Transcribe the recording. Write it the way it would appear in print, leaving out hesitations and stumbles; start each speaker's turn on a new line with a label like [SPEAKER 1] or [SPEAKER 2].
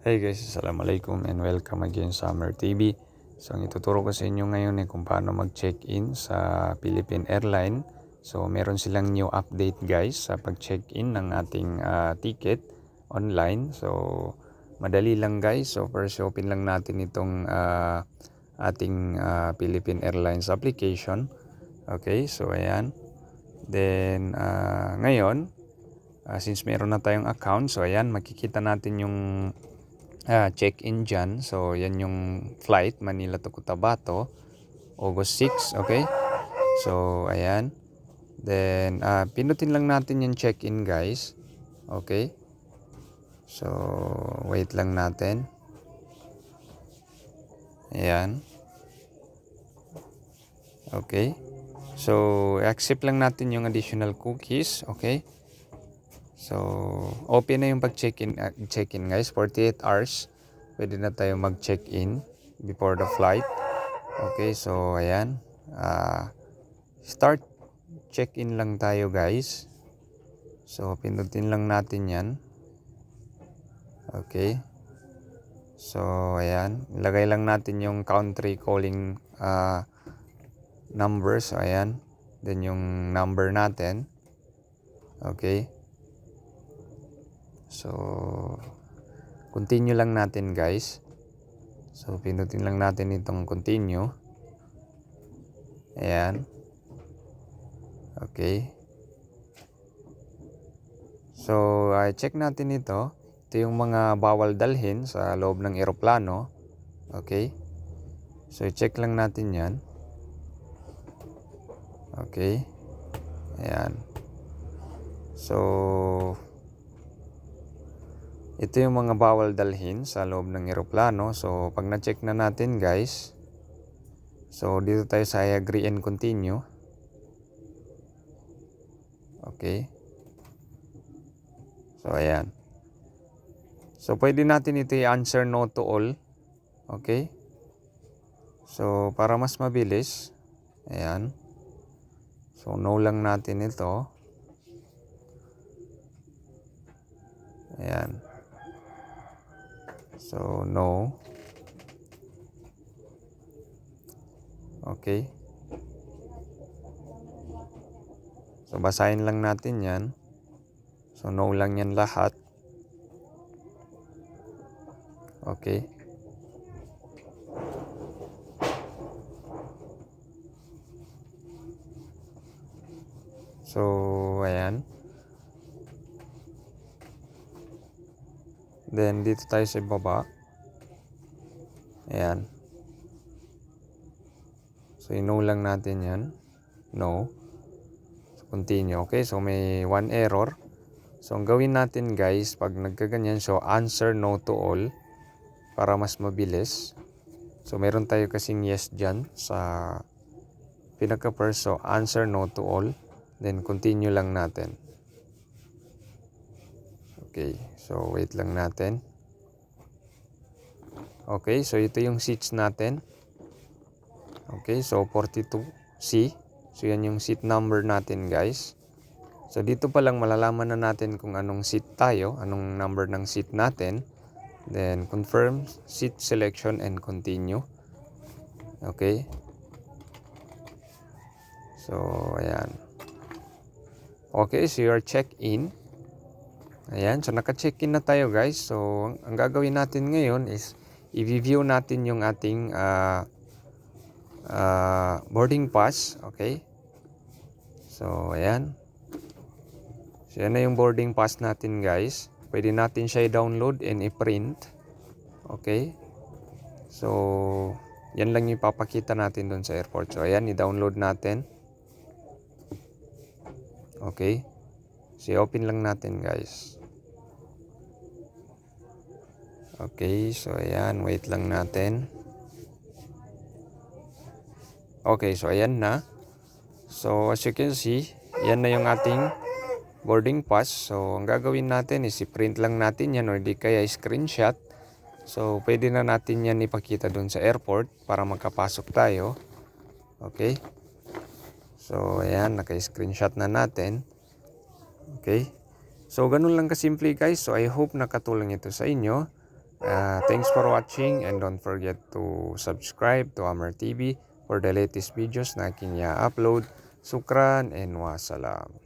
[SPEAKER 1] Hey guys, assalamualaikum and welcome again sa Summer TV. So ang ituturo ko sa inyo ngayon ay kung paano mag-check-in sa Philippine Airline. So meron silang new update guys sa pag-check-in ng ating ticket online. So madali lang guys. So first open lang natin itong ating Philippine Airlines application. Okay, so ayan. Then ngayon, since meron na tayong account, so ayan, makikita natin yung check-in dyan. So yan yung flight Manila to Cotabato, August 6, okay? So ayan. Then pinutin lang natin yung check-in guys. Okay? So wait lang natin. Ayan. Okay? So accept lang natin yung additional cookies, okay? So open na yung pag-check-in guys, 48 hours. Pwede na tayo mag-check-in before the flight. Okay, so ayan. Start check-in lang tayo guys. So pindutin lang natin yan. Okay. So ayan. Ilagay lang natin yung country calling number. So ayan. Then yung number natin. Okay. So continue lang natin guys. So pindutin lang natin itong continue. Ayan. Okay. So check natin ito. Ito yung mga bawal dalhin sa loob ng eroplano. Okay. So check lang natin yan. Okay. Ayan. So ito yung mga bawal dalhin sa loob ng eroplano. So pag na-check na natin guys, so dito tayo sa I agree and continue. Okay. So ayan. So pwede natin ito i-answer no to all. Okay. So para mas mabilis, ayan. So no lang natin ito. Ayan. So no. Okay. So basahin lang natin yan. So no lang yan lahat. Okay. So ayan. Then dito tayo sa baba. Ayan. So no lang natin yan. No. So continue. Okay. So may one error. So ang gawin natin guys, pag nagkaganyan, so answer no to all para mas mabilis. So meron tayo kasing yes dyan sa pinaka-first. So answer no to all. Then continue lang natin. Okay. So wait lang natin. Okay. So ito yung seats natin. Okay. So 42C. So yan yung seat number natin guys. So dito pa lang malalaman na natin kung anong seat tayo, anong number ng seat natin. Then confirm seat selection and continue. Okay. So ayan. Okay, so you're check-in. Ayan, so naka-check-in na tayo guys. So ang gagawin natin ngayon is i-view natin yung ating boarding pass. Okay. So ayan. So yan na yung boarding pass natin guys. Pwede natin siya i-download and i-print. Okay. So yan lang yung ipapakita natin doon sa airport. So ayan, i-download natin. Okay. So open lang natin guys. Okay. So ayan, wait lang natin. Okay. So ayan na. So as you can see, yan na yung ating boarding pass. So ang gagawin natin is i-print lang natin yan or di kaya screenshot. So pwede na natin yan ipakita doon sa airport para magkapasok tayo. Okay. So ayan, naka-screenshot na natin. Okay. So ganun lang kasimple guys. So I hope nakatulong ito sa inyo. Thanks for watching and don't forget to subscribe to Amr TV for the latest videos na aking upload. Sukran and wasalam.